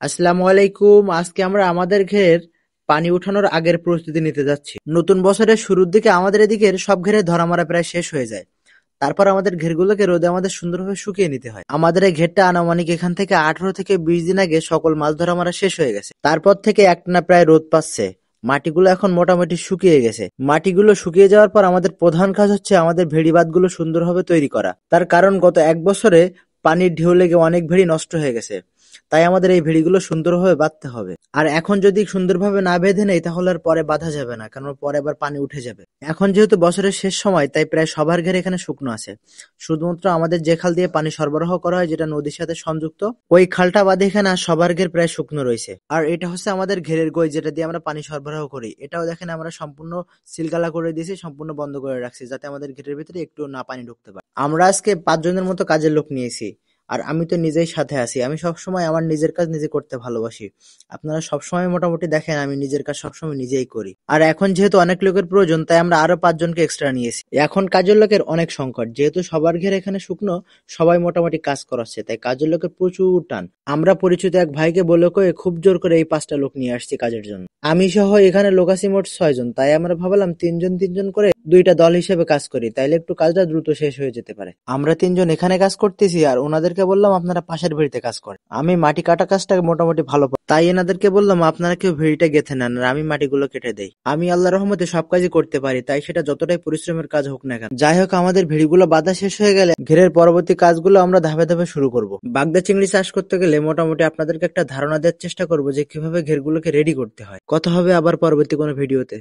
আসসালামু আলাইকুম। আজকে আমরা আমাদের ঘের পানি উঠানোর আগের প্রস্তুতি নিতে যাচ্ছি। নতুন বছরের শুরুর দিকে আমাদের এদিকের সব ঘেরে ধরামারা প্রায় শেষ হয়ে যায়। তারপর আমাদের ঘেরগুলোকে রোদে আমাদের সুন্দরভাবে শুকিয়ে নিতে হয়। আমাদের এই ঘেরটা আনুমানিক এখান থেকে 18 থেকে 20 দিন আগে সকল মাছ ধরা মারা শেষ হয়ে গেছে। তারপর থেকে একটানা প্রায় রোদ পাচ্ছে। মাটিগুলো এখন মোটামুটি শুকিয়ে গেছে। মাটিগুলো শুকিয়ে যাওয়ার পর আমাদের প্রধান কাজ হচ্ছে আমাদের ভেড়িবাঁধগুলো সুন্দরভাবে তৈরি করা। তার কারণ গত 1 বছরে পানির ঢেউ লেগে অনেক ভেড়ি নষ্ট হয়ে গেছে। তাই আমাদের এই ভেড়িগুলো সুন্দরভাবে বাঁধতে হবে। আর এখন যদি সুন্দরভাবে না বেঁধে নেই তাহলে আর পরে বাঁধা যাবে না, কারণ পরে আবার পানি উঠে যাবে। এখন যেহেতু বছরের শেষ সময় তাই প্রায় সবার ঘরে এখানে শুকনো আছে। শুধুমাত্র আমাদের যে খাল দিয়ে পানি সরবরাহ করা হয়, যেটা নদীর সাথে সংযুক্ত, ওই খালটা বাদে এখানে আর সবার ঘের প্রায় শুকনো রয়েছে। আর এটা হচ্ছে আমাদের ঘেরের গই, যেটা দিয়ে আমরা পানি সরবরাহ করি। এটাও দেখেন আমরা সম্পূর্ণ সিলগালা করে দিয়েছি, সম্পূর্ণ বন্ধ করে রাখছি, যাতে আমাদের ঘেরের ভিতরে একটু না পানি ঢুকতে পারে। আমরা আজকে 5 জনের মতো কাজের লোক নিয়েছি। আর আমি তো নিজেই সাথে আছি। আমি সবসময় আমার নিজের কাজ নিজে করতে ভালোবাসি। আপনারা সবসময় মোটামুটি দেখেন আমি নিজের কাজ সবসময় নিজেই করি। আর এখন যেহেতু অনেক লোকের প্রয়োজন তাই আমরা আরো 5 জনকে এক্সট্রা নিয়েছি। এখন কাজের লোকের অনেক সংকট, যেহেতু সবার ঘের এখানে শুকনো, সবাই মোটামুটি কাজ করাচ্ছে, তাই কাজের লোকের প্রচুর টান। আমরা পরিচিত এক ভাইকে বলে কয়ে খুব জোর করে এই 5টা লোক নিয়ে আসছি কাজের জন্য। আমি সহ এখানে লোক আছি মোট 6 জন, তাই আমরা ভাবলাম 3 জন করে 2টা দল হিসেবে কাজ করি, তাইলে একটু কাজটা দ্রুত শেষ হয়ে যেতে পারে। আমরা 3 জন এখানে কাজ করতেছি আর ওনাদেরকে বললাম আপনারা পাশের ভেড়িতে কাজ করেন। আমি মাটি কাটা কাজটা মোটামুটি ভালো পারি, তাই এনাদেরকে বললাম আপনারা কেউ ভেড়িটা গেঁথে নেন আর আমি মাটিগুলো কেটে দেই। আমি আল্লাহর রহমতে সব কাজই করতে পারি, তাই সেটা যতটাই পরিশ্রমের কাজ হোক না কেন। যাই হোক, আমাদের ভেড়িগুলো বাঁধা শেষ হয়ে গেলে ঘেরের পরবর্তী কাজগুলো আমরা ধাপে ধাপে শুরু করব। বাগদা চিংড়ি চাষ করতে গেলে মোটামুটি আপনাদেরকে একটা ধারণা দেওয়ার চেষ্টা করব যে কিভাবে ঘেরগুলোকে রেডি করতে হয়। কথা হবে আবার পরবর্তী কোনো ভিডিওতে।